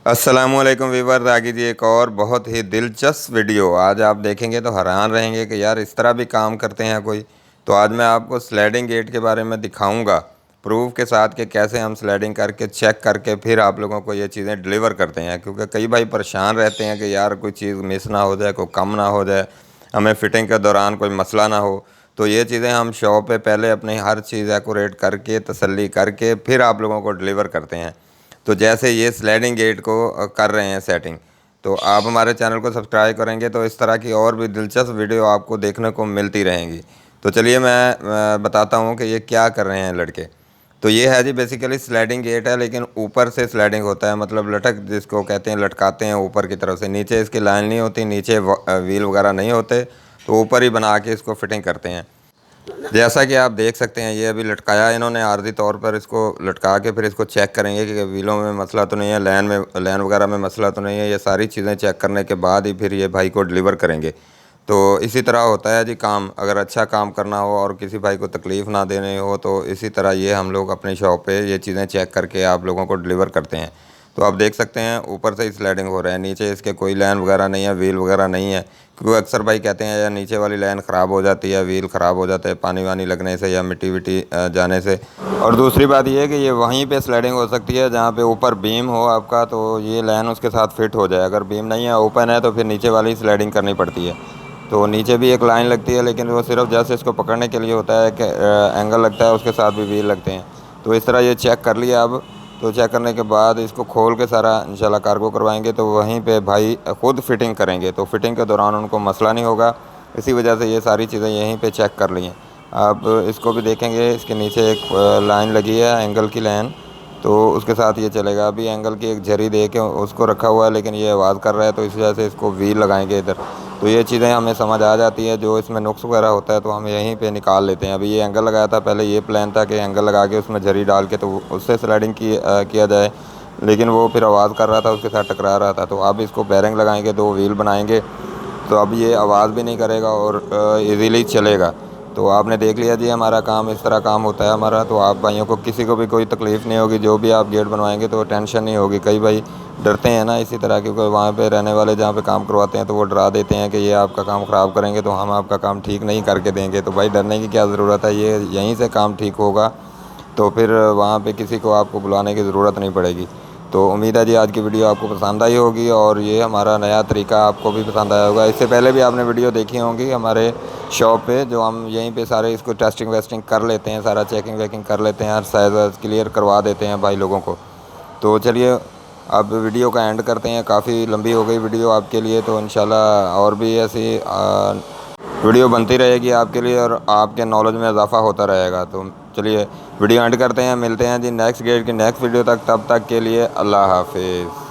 अस्सलामुअलैकुम वीवर, आगे जी एक और बहुत ही दिलचस्प वीडियो आज आप देखेंगे तो हैरान रहेंगे कि यार इस तरह भी काम करते हैं कोई। तो आज मैं आपको स्लाइडिंग गेट के बारे में दिखाऊंगा प्रूफ के साथ कि कैसे हम स्लाइडिंग करके चेक करके फिर आप लोगों को ये चीज़ें डिलीवर करते हैं। क्योंकि कई भाई परेशान रहते हैं कि यार कोई चीज़ मिस ना हो जाए, कोई कम ना हो जाए, हमें फ़िटिंग के दौरान कोई मसला ना हो। तो ये चीज़ें हम शॉप पे पहले अपनी हर चीज़ एक्यूरेट करके तसल्ली करके फिर आप लोगों को डिलीवर करते हैं। तो जैसे ये स्लाइडिंग गेट को कर रहे हैं सेटिंग, तो आप हमारे चैनल को सब्सक्राइब करेंगे तो इस तरह की और भी दिलचस्प वीडियो आपको देखने को मिलती रहेंगी। तो चलिए मैं बताता हूँ कि ये क्या कर रहे हैं लड़के। तो ये है जी बेसिकली स्लाइडिंग गेट है, लेकिन ऊपर से स्लाइडिंग होता है, मतलब लटक जिसको कहते हैं, लटकाते हैं ऊपर की तरफ से। नीचे इसकी लाइन नहीं होती, नीचे व्हील वगैरह नहीं होते, तो ऊपर ही बना के इसको फिटिंग करते हैं। जैसा कि आप देख सकते हैं ये अभी लटकाया इन्होंने आर्जी तौर पर, इसको लटका के फिर इसको चेक करेंगे कि व्हीलों में मसला तो नहीं है, लाइन वगैरह में मसला तो नहीं है। ये सारी चीज़ें चेक करने के बाद ही फिर ये भाई को डिलीवर करेंगे। तो इसी तरह होता है जी काम। अगर अच्छा काम करना हो और किसी भाई को तकलीफ़ ना देनी हो तो इसी तरह ये हम लोग अपनी शॉप पे ये चीज़ें चेक करके आप लोगों को डिलीवर करते हैं। तो आप देख सकते हैं ऊपर से ही स्लाइडिंग हो रहा है, नीचे इसके कोई लाइन वगैरह नहीं है, व्हील वगैरह नहीं है। क्योंकि अक्सर भाई कहते हैं यार नीचे वाली लाइन ख़राब हो जाती है, व्हील ख़राब हो जाता है पानी वानी लगने से या मिट्टी विट्टी जाने से। और दूसरी बात ये है कि ये वहीं पे स्लाइडिंग हो सकती है जहाँ पे ऊपर बीम हो आपका, तो ये लाइन उसके साथ फिट हो जाए। अगर बीम नहीं है, ओपन है, तो फिर नीचे वाली स्लाइडिंग करनी पड़ती है। तो नीचे भी एक लाइन लगती है, लेकिन वो सिर्फ जैसे इसको पकड़ने के लिए होता है कि एंगल लगता है, उसके साथ भी व्हील लगते हैं। तो इस तरह ये चेक कर लिया अब। तो चेक करने के बाद इसको खोल के सारा इंशाल्लाह कार्गो करवाएंगे, तो वहीं पे भाई खुद फिटिंग करेंगे, तो फिटिंग के दौरान उनको मसला नहीं होगा। इसी वजह से ये सारी चीज़ें यहीं पे चेक कर ली हैं। आप इसको भी देखेंगे, इसके नीचे एक लाइन लगी है एंगल की लाइन, तो उसके साथ ये चलेगा। अभी एंगल की एक झरी दे के उसको रखा हुआ है, लेकिन ये आवाज़ कर रहा है, तो इस वजह से इसको व्हील लगाएंगे इधर। तो ये चीज़ें हमें समझ आ जाती है, जो इसमें नुक्स वगैरह होता है तो हम यहीं पे निकाल लेते हैं। अभी ये एंगल लगाया था, पहले ये प्लान था कि एंगल लगा के उसमें झरी डाल के तो उससे स्लाइडिंग किया जाए, लेकिन वो फिर आवाज़ कर रहा था, उसके साथ टकरा रहा था। तो अब इसको बेरिंग लगाएंगे, दो व्हील बनाएंगे, तो अब ये आवाज़ भी नहीं करेगा और ईज़िली चलेगा। तो आपने देख लिया जी, हमारा काम इस तरह काम होता है हमारा। तो आप भाइयों को किसी को भी कोई तकलीफ़ नहीं होगी, जो भी आप गेट बनवाएंगे तो टेंशन नहीं होगी। कई भाई डरते हैं ना इसी तरह, क्योंकि वहाँ पे रहने वाले जहाँ पे काम करवाते हैं तो वो डरा देते हैं कि ये आपका काम ख़राब करेंगे तो हम आपका काम ठीक नहीं करके देंगे। तो भाई डरने की क्या ज़रूरत है, ये यहीं से काम ठीक होगा, तो फिर वहाँ पे किसी को आपको बुलाने की ज़रूरत नहीं पड़ेगी। तो उम्मीद है जी आज की वीडियो आपको पसंद आई होगी और ये हमारा नया तरीका आपको भी पसंद आया होगा। इससे पहले भी आपने वीडियो देखी होंगी हमारे शॉप पे, जो हम यहीं पे सारे इसको टेस्टिंग वेस्टिंग कर लेते हैं, सारा चेकिंग वेकिंग कर लेते हैं, हर साइज़ क्लियर करवा देते हैं भाई लोगों को। तो चलिए अब वीडियो का एंड करते हैं, काफ़ी लंबी हो गई वीडियो आपके लिए। तो इंशाल्लाह और भी ऐसी वीडियो बनती रहेगी आपके लिए और आपके नॉलेज में इजाफ़ा होता रहेगा। तो चलिए वीडियो एंड करते हैं, मिलते हैं जी नेक्स्ट गेट की नेक्स्ट वीडियो तक। तब तक के लिए अल्लाह हाफिज़।